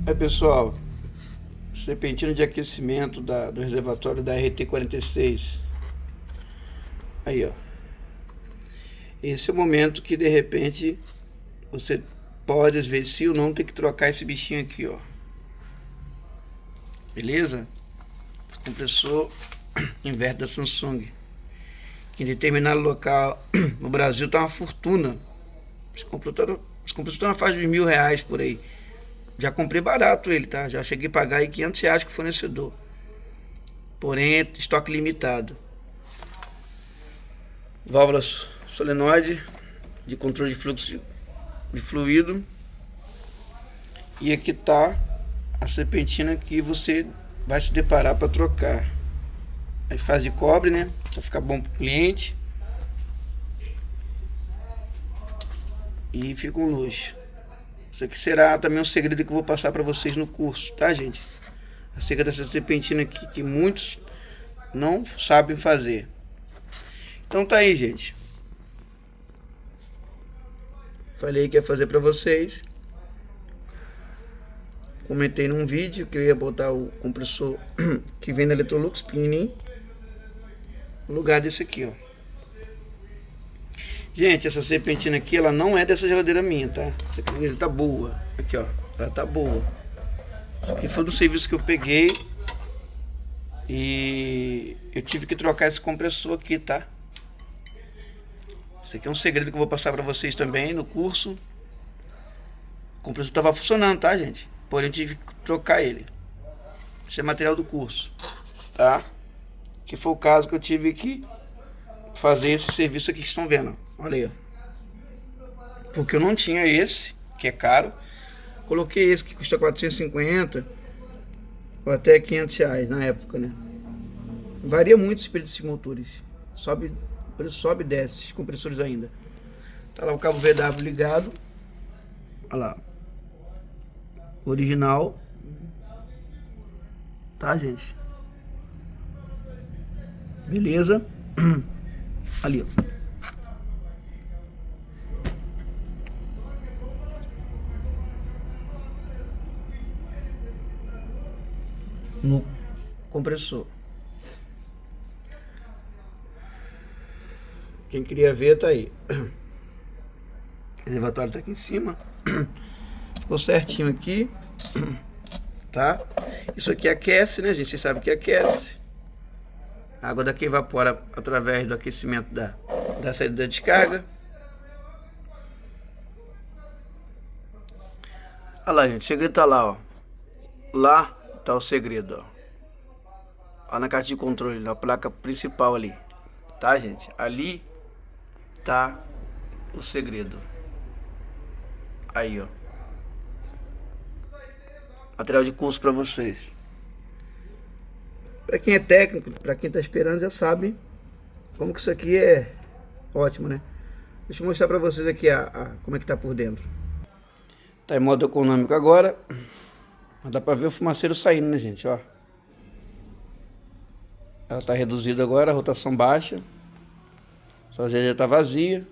Aí pessoal, serpentina de aquecimento do reservatório da RT-46. Aí ó, esse é o momento que de repente você pode, às vezes, sim ou não, ter que trocar esse bichinho aqui, ó. Beleza? Esse compressor inverter da Samsung, que em determinado local no Brasil tá uma fortuna. Esse compressor tá na faixa de R$ 1.000 por aí. Já comprei barato ele, tá? Já cheguei a pagar aí R$ 500 com o fornecedor. Porém, é estoque limitado. Válvula solenoide de controle de fluxo de fluido. E aqui tá a serpentina que você vai se deparar para trocar. Aí faz de cobre, né? Pra ficar bom pro cliente. E fica um luxo. Isso aqui será também um segredo que eu vou passar para vocês no curso, tá, gente? Acerca dessa serpentina aqui que muitos não sabem fazer. Então tá aí, gente. Falei que ia fazer para vocês. Comentei num vídeo que eu ia botar o compressor que vem da Electrolux pequenininho no lugar desse aqui, ó. Gente, essa serpentina aqui, ela não é dessa geladeira minha, tá? Essa aqui tá boa. Aqui, ó. Ela tá boa. Isso aqui foi do serviço que eu peguei. E eu tive que trocar esse compressor aqui, tá? Isso aqui é um segredo que eu vou passar pra vocês também no curso. O compressor tava funcionando, tá, gente? Porém, eu tive que trocar ele. Isso é material do curso, tá? Que foi o caso que eu tive que fazer esse serviço aqui que estão vendo. Olha aí, ó. Porque eu não tinha esse, que é caro. Coloquei esse que custa 450 ou até R$ 500 na época, né? Varia muito os preços desses motores. Sobe, o preço sobe e desce, esses compressores ainda. Tá lá o cabo VW ligado. Olha lá. Original. Tá, gente? Beleza? Ali, ó. No compressor. Quem queria ver tá aí. O reservatório tá aqui em cima. Ficou certinho aqui. Tá? Isso aqui aquece, né, gente? Vocês sabem que aquece. A água daqui evapora através do aquecimento da saída da descarga. Olha lá, gente. O segredo tá lá, ó. Lá tá o segredo, ó. Ó, na caixa de controle, na placa principal ali. Tá, gente? Ali tá o segredo. Aí, ó. Material de curso pra vocês. Pra quem é técnico, pra quem tá esperando, já sabe como que isso aqui é ótimo, né? Deixa eu mostrar pra vocês aqui como é que tá por dentro. Tá em modo econômico agora. Mas dá pra ver o fumaceiro saindo, né, gente? Ó. Ela tá reduzida agora, a rotação baixa. Só já tá vazia.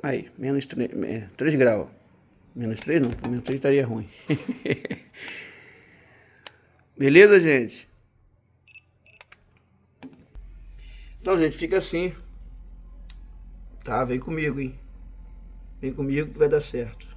Aí, menos 3 graus. Menos 3 não, menos 3 estaria ruim. Beleza, gente? Então, gente, fica assim. Tá, vem comigo, hein? Vem comigo que vai dar certo.